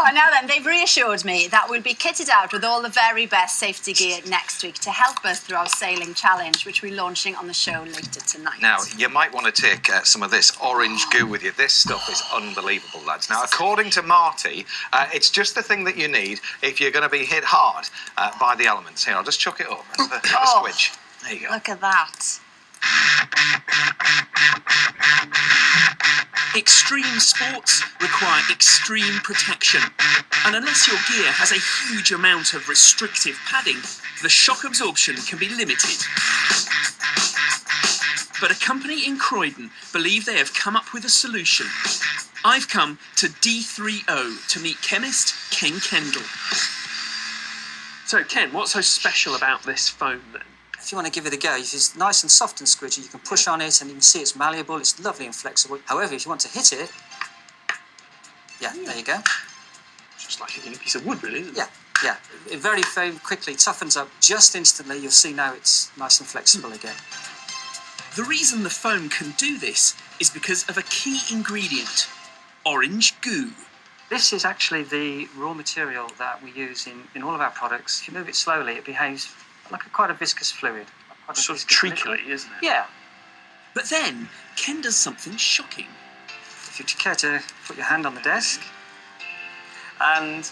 Right, now then, they've reassured me that we'll be kitted out with all the very best safety gear next week to help us through our sailing challenge, which we're launching on the show later tonight. Now, you might want to take some of this orange goo with you. This stuff is unbelievable, lads. Now, according to Marty, it's just the thing that you need if you're going to be hit hard by the elements. Here, I'll just chuck it up. Have a squidge. There you go. Look at that. Extreme sports require extreme protection, and unless your gear has a huge amount of restrictive padding, the shock absorption can be limited. But a company in Croydon believe they have come up with a solution. I've come to D3O to meet chemist Ken Kendall. So Ken, what's so special about this foam then? If you want to give it a go, it's nice and soft and squidgy. You can push on it and you can see it's malleable, it's lovely and flexible. However, if you want to hit it, there you go. Just like hitting a piece of wood, really, isn't it? Yeah. It very, very quickly toughens up just instantly. You'll see now it's nice and flexible again. The reason the foam can do this is because of a key ingredient, orange goo. This is actually the raw material that we use in all of our products. If you move it slowly, it behaves like quite a viscous fluid. Sort of treacly, isn't it? Yeah. But then, Ken does something shocking. If you'd care to put your hand on the desk. And...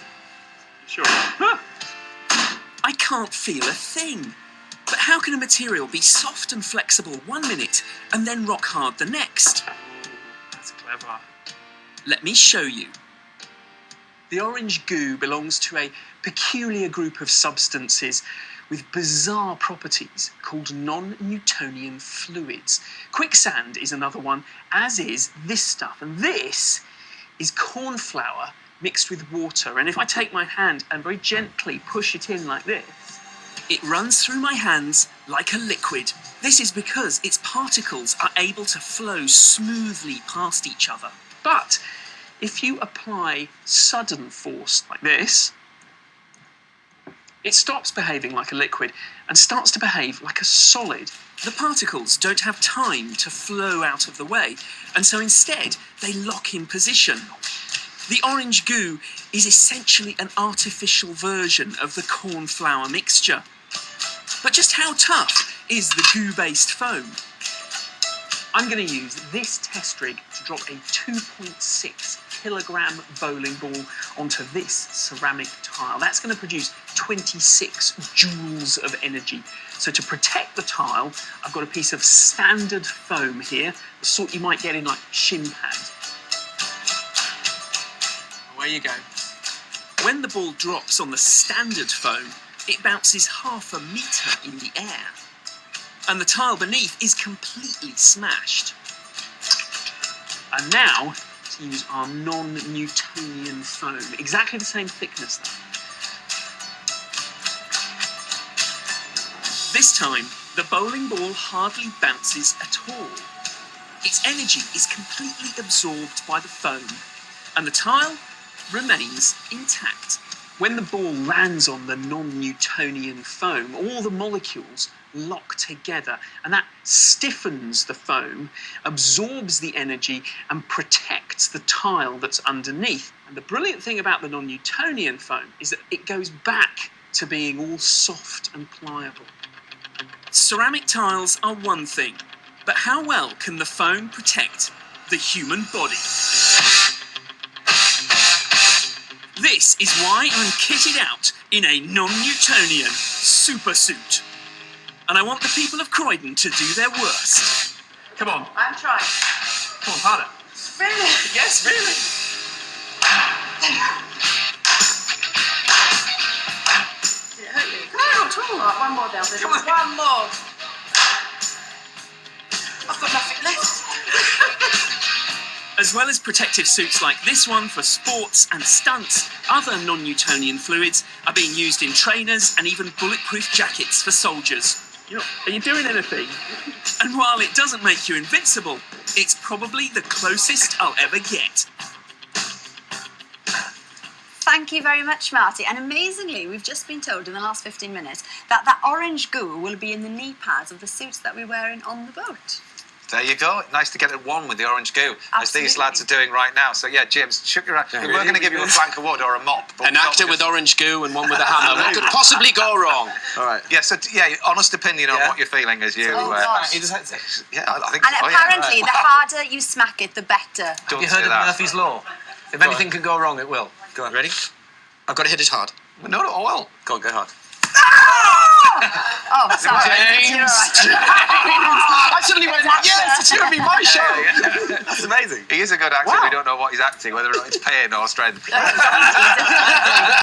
Sure. I can't feel a thing. But how can a material be soft and flexible 1 minute and then rock hard the next? That's clever. Let me show you. The orange goo belongs to a peculiar group of substances with bizarre properties called non-Newtonian fluids. Quicksand is another one, as is this stuff. And this is corn flour mixed with water. And if I take my hand and very gently push it in like this, it runs through my hands like a liquid. This is because its particles are able to flow smoothly past each other. But if you apply sudden force like this, it stops behaving like a liquid and starts to behave like a solid. The particles don't have time to flow out of the way, and so instead they lock in position. The orange goo is essentially an artificial version of the corn flour mixture. But just how tough is the goo-based foam? I'm going to use this test rig to drop a 2.6 kilogram bowling ball onto this ceramic tile. That's going to produce 26 joules of energy. So to protect the tile, I've got a piece of standard foam here, the sort you might get in like shin pads. Away you go. When the ball drops on the standard foam, it bounces half a metre in the air. And the tile beneath is completely smashed. And now, to use our non-Newtonian foam, exactly the same thickness though. This time, the bowling ball hardly bounces at all. Its energy is completely absorbed by the foam, and the tile remains intact. When the ball lands on the non-Newtonian foam, all the molecules lock together, and that stiffens the foam, absorbs the energy, and protects the tile that's underneath. And the brilliant thing about the non-Newtonian foam is that it goes back to being all soft and pliable. Ceramic tiles are one thing, but how well can the foam protect the human body? This is why I'm kitted out in a non-Newtonian super suit. And I want the people of Croydon to do their worst. Come on. I'm trying. Come on, harder. Really? Yes, really. Did it hurt you? No, at all. Right, one more down. Come on. One more. I've got nothing left. As well as protective suits like this one for sports and stunts, other non-Newtonian fluids are being used in trainers and even bulletproof jackets for soldiers. Are you doing anything? And while it doesn't make you invincible, it's probably the closest I'll ever get. Thank you very much, Marty. And amazingly, we've just been told in the last 15 minutes that that orange goo will be in the knee pads of the suits that we're wearing on the boat. There you go. Nice to get it one with the orange goo, as these Absolutely. lads are doing right now. So yeah, James, shook your hand. Yeah, We were going to give you a plank of wood or a mop. But An we thought actor we'd with just- orange goo and one with a hammer. What could possibly go wrong? All right. Yeah, so yeah, honest opinion on Yeah. what you're feeling as you. Oh, gosh. He just hits it. Yeah, I think And so. apparently, the harder you smack it, the better. Don't Have you say heard of that. Murphy's Law? If anything can go wrong, it will. Go on. Ready? I've got to hit it hard. No, no, well. Go on, go hard. Oh, sorry. James! You're right. I suddenly went, yes, it's going to be my show. That's amazing. He is a good actor. Wow. We don't know what he's acting, whether or not it's pain or strength.